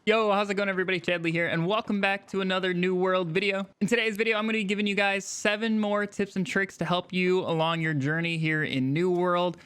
Yo, how's it going everybody? Chadley here, and welcome back to another New World video. In today's video, I'm going to be giving you guys 7 more tips and tricks to help you along your journey here in New World.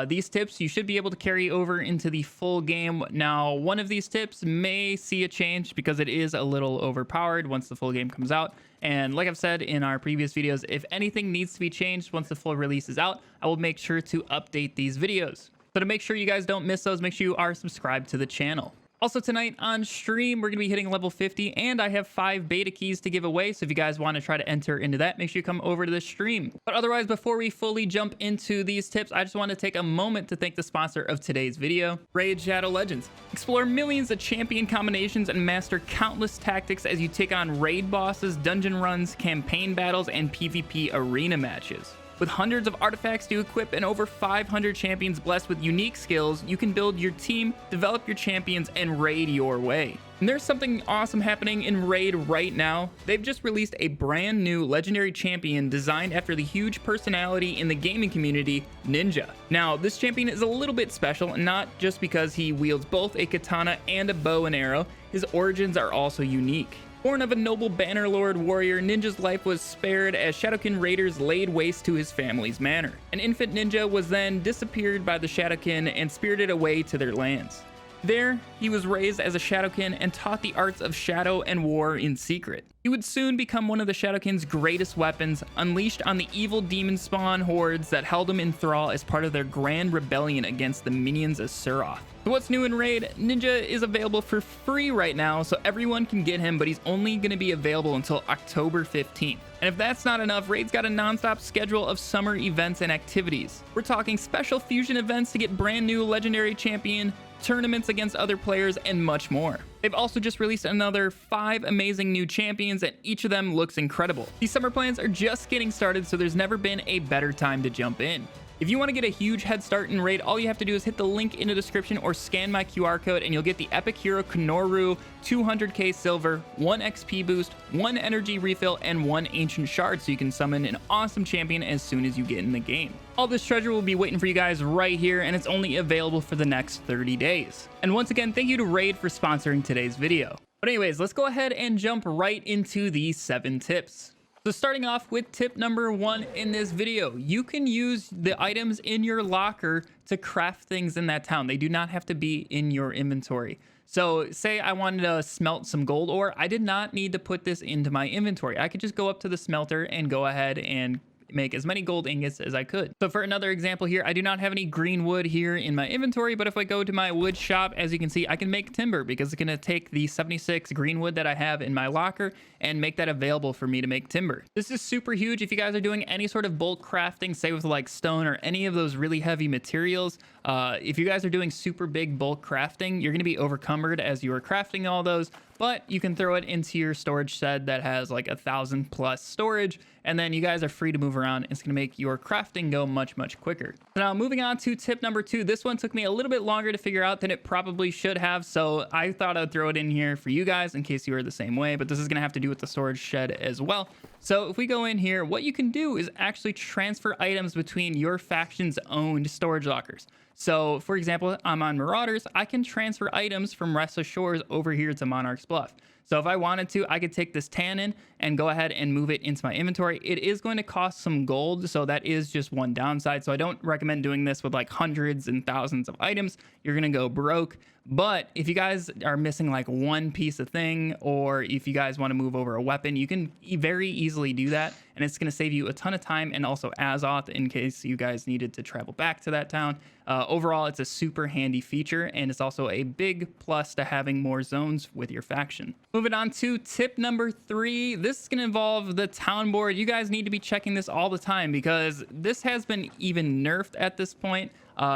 These tips you should be able to carry over into the full game. Now, one of these tips may see a change because it is a little overpowered once the full game comes out. And like I've said in our previous videos, if anything needs to be changed once the full release is out, I will make sure to update these videos. So to make sure you guys don't miss those, make sure you are subscribed to the channel. Also tonight on stream, we're going to be hitting level 50, and I have 5 beta keys to give away. So if you guys want to try to enter into that, make sure you come over to the stream. But otherwise, before we fully jump into these tips, I just want to take a moment to thank the sponsor of today's video, Raid Shadow Legends. Explore millions of champion combinations and master countless tactics as you take on raid bosses, dungeon runs, campaign battles, and PvP arena matches. With hundreds of artifacts to equip and over 500 champions blessed with unique skills, you can build your team, develop your champions, and raid your way. And there's something awesome happening in Raid right now. They've just released a brand new legendary champion designed after the huge personality in the gaming community, Ninja. Now, this champion is a little bit special, not just because he wields both a katana and a bow and arrow. His origins are also unique. Born of a noble Bannerlord warrior, Ninja's life was spared as Shadowkin raiders laid waste to his family's manor. An infant ninja was then disappeared by the Shadowkin and spirited away to their lands. There, he was raised as a Shadowkin and taught the arts of shadow and war in secret. He would soon become one of the Shadowkin's greatest weapons, unleashed on the evil demon spawn hordes that held him in thrall as part of their grand rebellion against the minions of Suroth. So what's new in Raid? Ninja is available for free right now, so everyone can get him, but he's only going to be available until October 15th. And if that's not enough, Raid's got a non-stop schedule of summer events and activities. We're talking special fusion events to get brand new legendary champion, tournaments against other players, and much more. They've also just released another 5 amazing new champions, and each of them looks incredible. These summer plans are just getting started, so there's never been a better time to jump in. If you want to get a huge head start in Raid, all you have to do is hit the link in the description or scan my QR code, and you'll get the Epic Hero Kanoru, 200k silver, 1 XP boost, 1 energy refill, and 1 ancient shard, so you can summon an awesome champion as soon as you get in the game. All this treasure will be waiting for you guys right here, and it's only available for the next 30 days. And once again, thank you to Raid for sponsoring today's video. But anyways, let's go ahead and jump right into these 7 tips. So starting off with tip number 1 in this video, you can use the items in your locker to craft things in that town. They do not have to be in your inventory. So say I wanted to smelt some gold ore, I did not need to put this into my inventory. I could just go up to the smelter and go ahead and make as many gold ingots as I could. So for another example here, I do not have any green wood here in my inventory, but if I go to my wood shop, as you can see, I can make timber because it's going to take the 76 green wood that I have in my locker and make that available for me to make timber. This is super huge if you guys are doing any sort of bulk crafting, say with like stone or any of those really heavy materials. If you guys are doing super big bulk crafting, you're going to be overcumbered as you are crafting all those, but you can throw it into your storage shed that has like 1,000+ storage, and then you guys are free to move around. It's going to make your crafting go much quicker. So now moving on to tip number 2. This one took me a little bit longer to figure out than it probably should have, so I thought I'd throw it in here for you guys in case you were the same way, but this is going to have to do with the storage shed as well. So if we go in here, what you can do is actually transfer items between your faction's owned storage lockers. So for example, I'm on Marauders, I can transfer items from Restless Shores over here to Monarch's Bluff. So if I wanted to, I could take this tannin and go ahead and move it into my inventory. It is going to cost some gold, so that is just one downside. So I don't recommend doing this with like hundreds and thousands of items. You're going to go broke. But if you guys are missing like one piece of thing, or if you guys want to move over a weapon, you can very easily do that. And it's going to save you a ton of time and also Azoth in case you guys needed to travel back to that town. Overall, it's a super handy feature, and it's also a big plus to having more zones with your faction. Moving on to tip number 3. This is going to involve the town board. You guys need to be checking this all the time because this has been even nerfed at this point.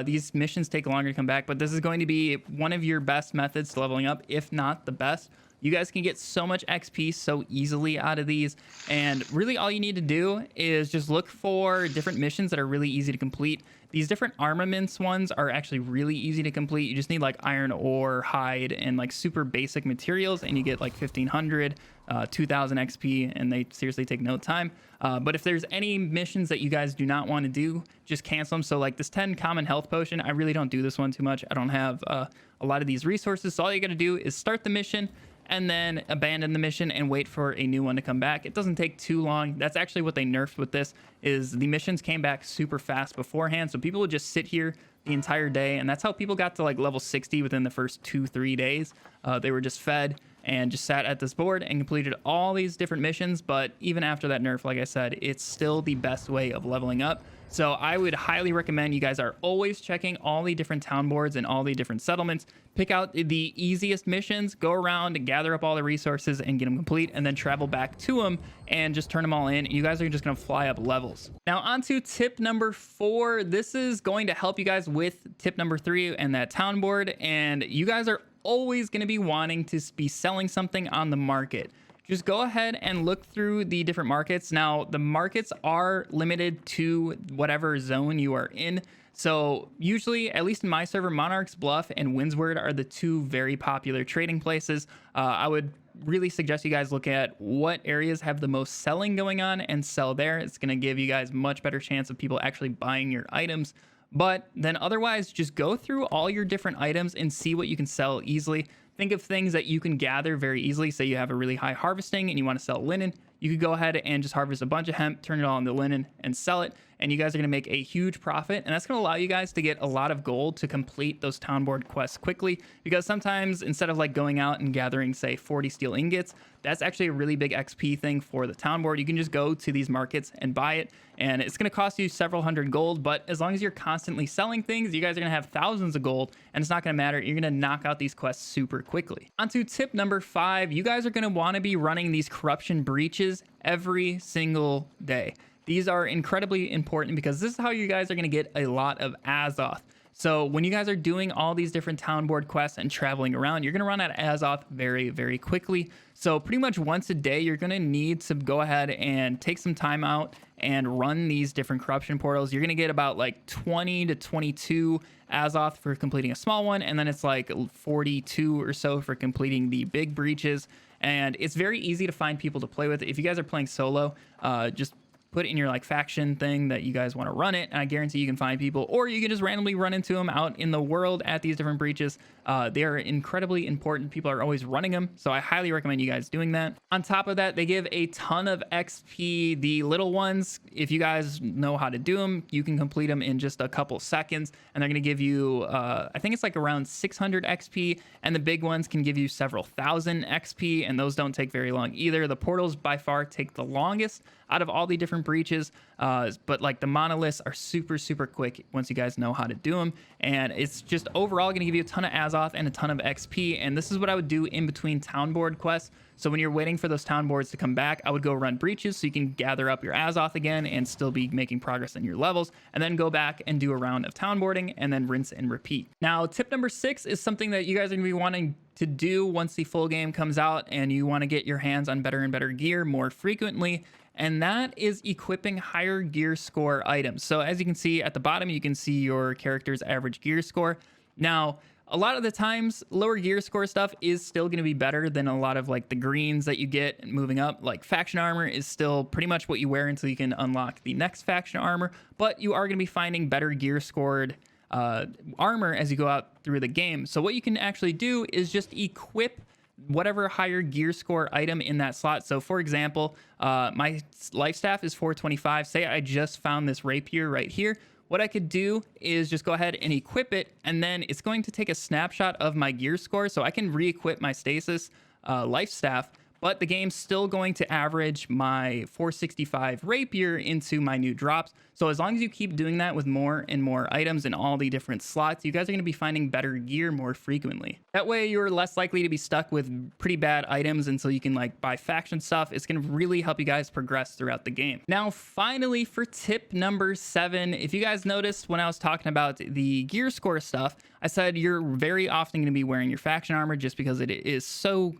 These missions take longer to come back, but this is going to be one of your best methods to leveling up, if not the best. You guys can get so much XP so easily out of these, and really all you need to do is just look for different missions that are really easy to complete. These different armaments ones are actually really easy to complete. You just need like iron ore, hide, and like super basic materials, and you get like 1500, 2000 XP, and they seriously take no time. But if there's any missions that you guys do not want to do, just cancel them. So like this 10 common health potion, I really don't do this one too much. I don't have a lot of these resources. So all you got to do is start the mission and then abandon the mission and wait for a new one to come back. It doesn't take too long. That's actually what they nerfed with this, is the missions came back super fast beforehand. So people would just sit here the entire day, and that's how people got to like level 60 within the first 2-3 days. They were just fed and just sat at this board and completed all these different missions. But even after that nerf, like I said, it's still the best way of leveling up. So I would highly recommend you guys are always checking all the different town boards and all the different settlements. Pick out the easiest missions, go around and gather up all the resources and get them complete, and then travel back to them and just turn them all in. You guys are just going to fly up levels. Now on to tip number 4. This is going to help you guys with tip number 3 and that town board. And you guys are always going to be wanting to be selling something on the market. Just go ahead and look through the different markets. Now, the markets are limited to whatever zone you are in. So usually, at least in my server, Monarch's Bluff and Windsward are the 2 very popular trading places. I would really suggest you guys look at what areas have the most selling going on and sell there. It's going to give you guys much better chance of people actually buying your items. But then otherwise, just go through all your different items and see what you can sell easily. Think of things that you can gather very easily. Say you have a really high harvesting and you want to sell linen. You could go ahead and just harvest a bunch of hemp, turn it all into linen, and sell it. And you guys are going to make a huge profit. And that's going to allow you guys to get a lot of gold to complete those town board quests quickly. Because sometimes instead of like going out and gathering, say, 40 steel ingots, that's actually a really big XP thing for the town board. You can just go to these markets and buy it. And it's going to cost you several hundred gold. But as long as you're constantly selling things, you guys are going to have thousands of gold. And it's not going to matter. You're going to knock out these quests super quickly. On to tip number 5. You guys are going to want to be running these corruption breaches every single day. These are incredibly important because this is how you guys are going to get a lot of Azoth. So when you guys are doing all these different town board quests and traveling around, you're going to run out of Azoth very, very quickly. So pretty much once a day, you're going to need to go ahead and take some time out and run these different corruption portals. You're going to get about like 20 to 22 Azoth for completing a small one. And then it's like 42 or so for completing the big breaches. And it's very easy to find people to play with. If you guys are playing solo, just put in your like faction thing that you guys want to run it, and I guarantee you can find people, or you can just randomly run into them out in the world at these different breaches. They are incredibly important. People are always running them, so I highly recommend you guys doing that. On top of that, they give a ton of XP. The little ones, if you guys know how to do them, you can complete them in just a couple seconds, and they're going to give you I think it's like around 600 XP, and the big ones can give you several thousand XP, and those don't take very long either. The portals by far take the longest out of all the different breaches, but like the monoliths are super quick once you guys know how to do them, and it's just overall going to give you a ton of Azoth and a ton of XP. And this is what I would do in between town board quests. So when you're waiting for those town boards to come back, I would go run breaches so you can gather up your Azoth again and still be making progress in your levels, and then go back and do a round of town boarding and then rinse and repeat. Now, tip number 6 is something that you guys are going to be wanting to do once the full game comes out and you want to get your hands on better and better gear more frequently. And that is equipping higher gear score items. So as you can see at the bottom, you can see your character's average gear score. Now, a lot of the times, lower gear score stuff is still going to be better than a lot of like the greens that you get moving up. Like faction armor is still pretty much what you wear until you can unlock the next faction armor. But you are going to be finding better gear scored armor as you go out through the game. So what you can actually do is just equip whatever higher gear score item in that slot. So for example, my life staff is 425. Say I just found this rapier right here. What I could do is just go ahead and equip it, and then it's going to take a snapshot of my gear score, so I can re-equip my stasis life staff. but the game's still going to average my 465 rapier into my new drops. So as long as you keep doing that with more and more items in all the different slots, you guys are going to be finding better gear more frequently. That way you're less likely to be stuck with pretty bad items until you can like buy faction stuff. It's going to really help you guys progress throughout the game. Now, finally, for tip number 7, if you guys noticed when I was talking about the gear score stuff, I said you're very often going to be wearing your faction armor just because it is so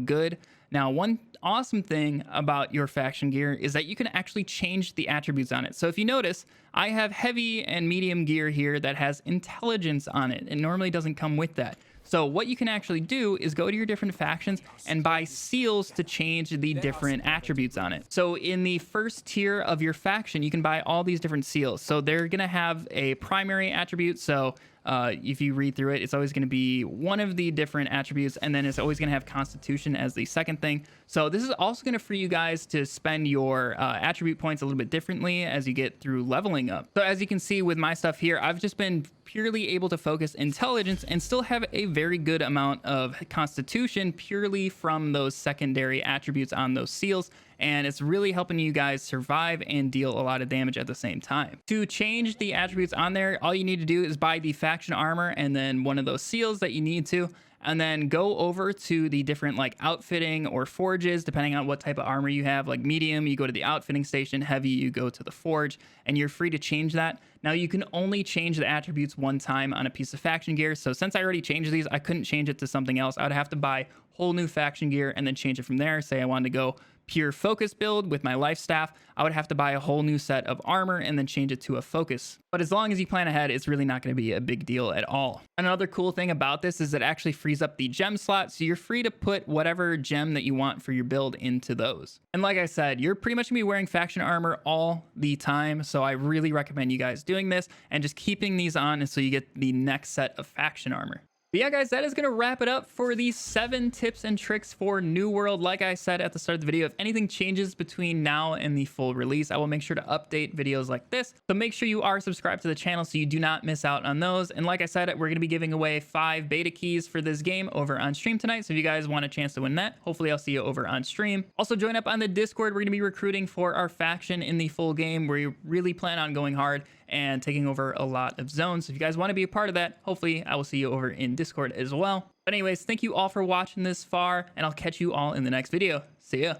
good. Now, one awesome thing about your faction gear is that you can actually change the attributes on it. So if you notice, I have heavy and medium gear here that has intelligence on it. It normally doesn't come with that. So what you can actually do is go to your different factions and buy seals to change the different attributes on it. So in the first tier of your faction, you can buy all these different seals. So they're going to have a primary attribute. So if you read through it, it's always going to be one of the different attributes, and then it's always going to have Constitution as the second thing. So this is also going to free you guys to spend your attribute points a little bit differently as you get through leveling up. So as you can see with my stuff here, I've just been purely able to focus intelligence and still have a very good amount of Constitution purely from those secondary attributes on those seals. And it's really helping you guys survive and deal a lot of damage at the same time. To change the attributes on there, all you need to do is buy the faction armor and then one of those seals that you need to, and then go over to the different like outfitting or forges, depending on what type of armor you have. Like medium, you go to the outfitting station; heavy, you go to the forge, and you're free to change that. Now, you can only change the attributes one time on a piece of faction gear. So since I already changed these, I couldn't change it to something else. I would have to buy whole new faction gear and then change it from there. Say I wanted to go pure focus build with my life staff, I would have to buy a whole new set of armor and then change it to a focus. But as long as you plan ahead, it's really not going to be a big deal at all. Another cool thing about this is it actually frees up the gem slot, so you're free to put whatever gem that you want for your build into those. And like I said, you're pretty much going to be wearing faction armor all the time, so I really recommend you guys doing this and just keeping these on so you get the next set of faction armor. But yeah, guys, that is going to wrap it up for these 7 tips and tricks for New World. Like I said at the start of the video, if anything changes between now and the full release, I will make sure to update videos like this. So make sure you are subscribed to the channel so you do not miss out on those. And like I said, we're going to be giving away 5 beta keys for this game over on stream tonight. So if you guys want a chance to win that, hopefully I'll see you over on stream. Also, join up on the Discord. We're going to be recruiting for our faction in the full game. We really plan on going hard and taking over a lot of zones. So if you guys want to be a part of that, hopefully I will see you over in Discord as well. But anyways, thank you all for watching this far, and I'll catch you all in the next video. See ya.